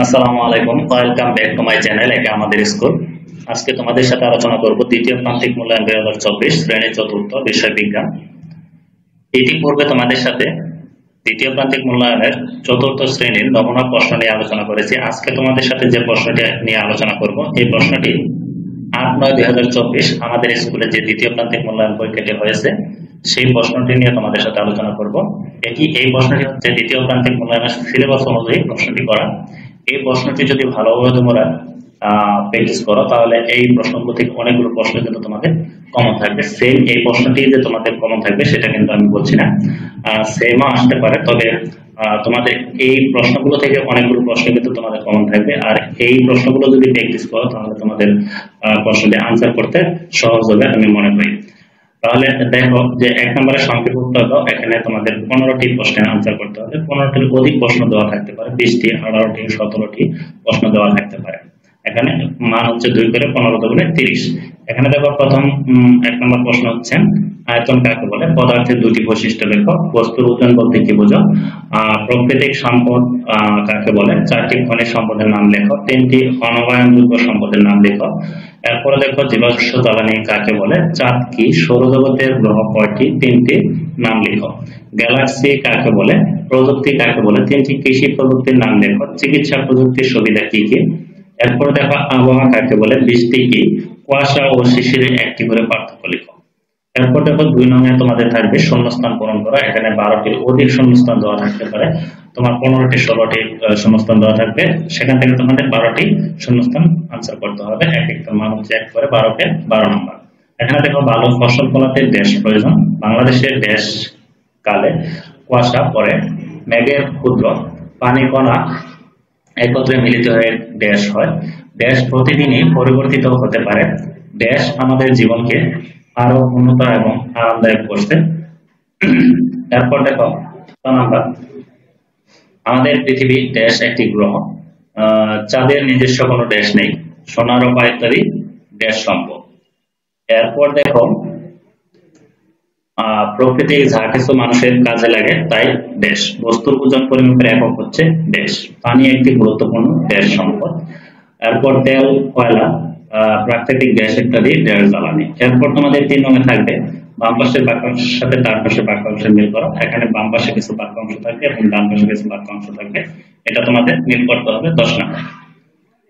আসসালামু আলাইকুম, welcome back to my channel এটা আমাদের স্কুল। আজকে তোমাদের সাথে আলোচনা করব দ্বিতীয় প্রান্তিক মূল্যায়ন 2024 শ্রেণী চতুর্থ বিষয় বিজ্ঞান। ইতিপূর্বে তোমাদের সাথে দ্বিতীয় প্রান্তিক মূল্যায়নের চতুর্থ শ্রেণীর নমুনা প্রশ্ন নিয়ে আলোচনা করেছি। আজকে তোমাদের সাথে যে প্রশ্নটি নিয়ে আলোচনা করব এই প্রশ্নটি 8/9/2024 আমাদের স্কুলে যে দ্বিতীয় প্রান্তিক মূল্যায়ন পরীক্ষাটি হয়েছে সেই প্রশ্নটি নিয়ে তোমাদের সাথে আলোচনা করব। এই প্রশ্নটি হচ্ছে দ্বিতীয় প্রান্তিক মূল্যায়নের সিলেবাস অনুযায়ী প্রশ্নটি করা। এই প্রশ্নটি যদি ভালোভাবে তোমরা প্র্যাকটিস করো তাহলে এই প্রশ্নগুলো থেকে অনেকগুলো প্রশ্ন কিন্তু তোমাদের কমন থাকবে। সেম এই প্রশ্নটি যে তোমাদের কমন থাকবে সেটা কিন্তু আমি বলছি না, সেমও আসতে পারে, তবে তোমাদের এই প্রশ্নগুলো থেকে অনেকগুলো প্রশ্ন কিন্তু তোমাদের কমন থাকবে। আর এই প্রশ্নগুলো যদি প্র্যাকটিস করো তাহলে তোমাদের প্রশ্নটি আনসার করতে সহজ হবে আমি মনে করি। তাহলে দেখো যে 1 নম্বরের সংক্ষিপ্ত উত্তর দাও। এখানে তোমাদের 15টি প্রশ্নের আনসার করতে হবে। 15টির অধিক প্রশ্ন দেওয়া থাকতে পারে, 20টি, 18টি, 17টি প্রশ্ন দেওয়া থাকতে পারে। এখানে মান হচ্ছে 2 করে 15 দুগুণে 30। এখানে দেখো প্রথম 1 নম্বর প্রশ্ন হচ্ছে আয়তন কাকে বলে? পদার্থের দুটি বৈশিষ্ট্য লেখো। বস্তুর ওজন বলতে কি বোঝো? প্রাকৃতিক সম্পদ কাকে বলে? 4টি খনিজ সম্পদের নাম লেখো। 3টি অনবায়নযোগ্য সম্পদের নাম লেখো। এরপরে দেখো জীবাশ্ম জ্বালানি কাকে বলে? চাঁদ কি? সৌরজগতের গ্রহ কয়টি? 3টি নাম লেখো। গ্যালাক্সি কাকে বলে? প্রযুক্তি কাকে বলে? 3টি কৃষি প্রযুক্তির নাম লেখো। চিকিৎসা প্রযুক্তির সুবিধা কি কি? এরপর দেখো আবহাওয়া কাকে বলে? বৃষ্টি কি? কুয়াশা ও শিশিরের একটি করে পার্থক্য লেখো। এরপর দেখো 2 নং-এ তোমাদের থাকবে শূন্যস্থান পূরণ করা। এখানে 12টির অধিক শূন্যস্থান দেওয়া থাকতে পারে। তোমার 15টি 16টি শূন্যস্থান দেওয়া থাকবে, সেখান থেকে তোমাদের 12টি শূন্যস্থান আনসার করতে হবে। এক একটা মান হচ্ছে 1 করে 12কে 12 নম্বর। এখানে দেখো ভালো ফসল ফলাতে দেশ প্রয়োজন। বাংলাদেশের দেশ কালে কুয়াশা পড়ে, মেঘের ক্ষুদ্র পানি কণা একত্রে মিলিত হয়ে দেশ হয়। দেশ প্রতিদিনই পরিবর্তিত হতে পারে। দেশ আমাদের জীবনকে আরো উন্নত এবং আরামদায়ক করছে। এরপর দেখো নাম্বার, আমাদের পৃথিবী দেশ একটি গ্রহ। চাঁদের নিজস্ব কোনো দেশ নেই। সোনা রূপা ইত্যাদি দেশ সম্পদ। এরপর দেখো প্রকৃতি যা কিছু মানুষের কাজে লাগে তাই দেশ। বস্তুর ওজন পরিমাপের একক হচ্ছে দেশ। পানি একটি গুরুত্বপূর্ণ দেশ সম্পদ। এরপর তেল, কয়লা, প্রাকৃতিক গ্যাস ইত্যাদি দেশ জ্বালানি। এরপর তোমাদের 3 নং-এ থাকবে বাম পাশের বাক্যাংশের সাথে ডান পাশের বাক্যাংশের মিল করো। এখানে বাম পাশে কিছু বাক্যাংশ থাকবে এবং ডান পাশে কিছু বাক্যাংশ থাকবে, এটা তোমাদের মিল করতে হবে 10 নম্বর।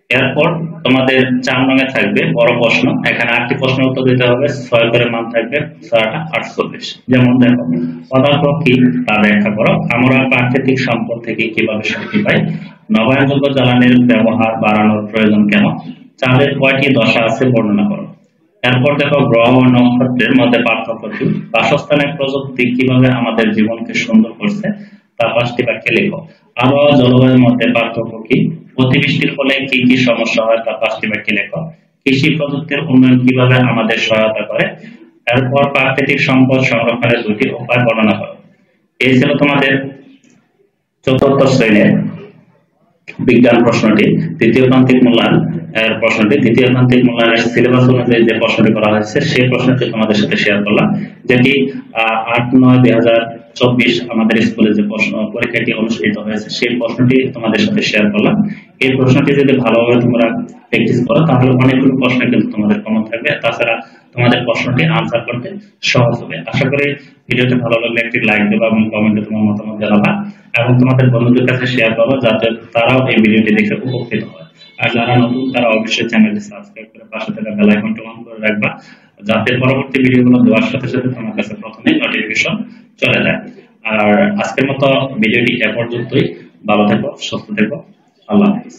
এরপর তোমাদের 4 নং-এ থাকবে বড় প্রশ্ন। এখানে 8টি প্রশ্নের উত্তর দিতে হবে। 6 করে মান থাকবে, 6টা 48। যেমন দেখো পদার্থ কি তা ব্যাখ্যা করো। আমরা প্রাকৃতিক সম্পদ থেকে কিভাবে শক্তি পাই? নবায়নযোগ্য জ্বালানির ব্যবহার বাড়ানোর প্রয়োজন কেন? চাঁদের কয়টি দশা আছে বর্ণনা করো। এরপর দেখো গ্রহ ও নক্ষত্রের মধ্যে পার্থক্য কি? বাসস্থানের প্রযুক্তি কিভাবে আমাদের জীবনকে সুন্দর করছে তা 5টি বাক্যে লেখো। আবহাওয়া জলবায়ুর মধ্যে পার্থক্য কি? অতিবৃষ্টির ফলে কি কি সমস্যা হয় তা 5টি বাক্যে লেখো। কৃষি প্রযুক্তির উন্নয়ন কিভাবে আমাদের সহায়তা করে? এরপর প্রাকৃতিক সম্পদ সংরক্ষণের 2টি উপায় বর্ণনা করো। এই ছিল তোমাদের চতুর্থ শ্রেণীর বিজ্ঞান প্রশ্নটি, দ্বিতীয় প্রান্তিক মূল্যায়ন প্রশ্নটি। দ্বিতীয় প্রান্তিক মূল্যায়নের সিলেবাস অনুযায়ী যে প্রশ্নটি করা হয়েছে সেই প্রশ্নটি তোমাদের সাথে শেয়ার করলাম, যেটি 8/9/2024 আমাদের স্কুলে যে প্রশ্ন পরীক্ষাটি অনুষ্ঠিত হয়েছে সেই প্রশ্নটি তোমাদের সাথে শেয়ার করলাম। এই প্রশ্নটি যদি ভালোভাবে তোমরা প্র্যাকটিস করো তাহলে অনেকগুলো প্রশ্ন কিন্তু তোমাদের কমন থাকবে। তাছাড়া তোমাদের প্রশ্নটি আনসার করতে সহজ হবে। আশা করি ভিডিওটি ভালো লাগলে একটি লাইক দেবা এবং কমেন্টে তোমার মতামত জানাবা এবং তোমাদের বন্ধুদের কাছে শেয়ার করো যাতে তারাও এই ভিডিওটি দেখে উপকৃত হয়। আর যারা নতুন তারা অবশ্যই চ্যানেলটি সাবস্ক্রাইব করে পাশে থাকা বেল আইকনটি অন করে রাখবা, যাতে পরবর্তী ভিডিওগুলো দেওয়ার সাথে সাথে তোমার কাছে প্রথমেই নোটিফিকেশন চলে যায়। আর আজকের মতো ভিডিওটি এ পর্যন্তই। ভালো থেকো, সুস্থ থেকো, আল্লাহ হাফেজ।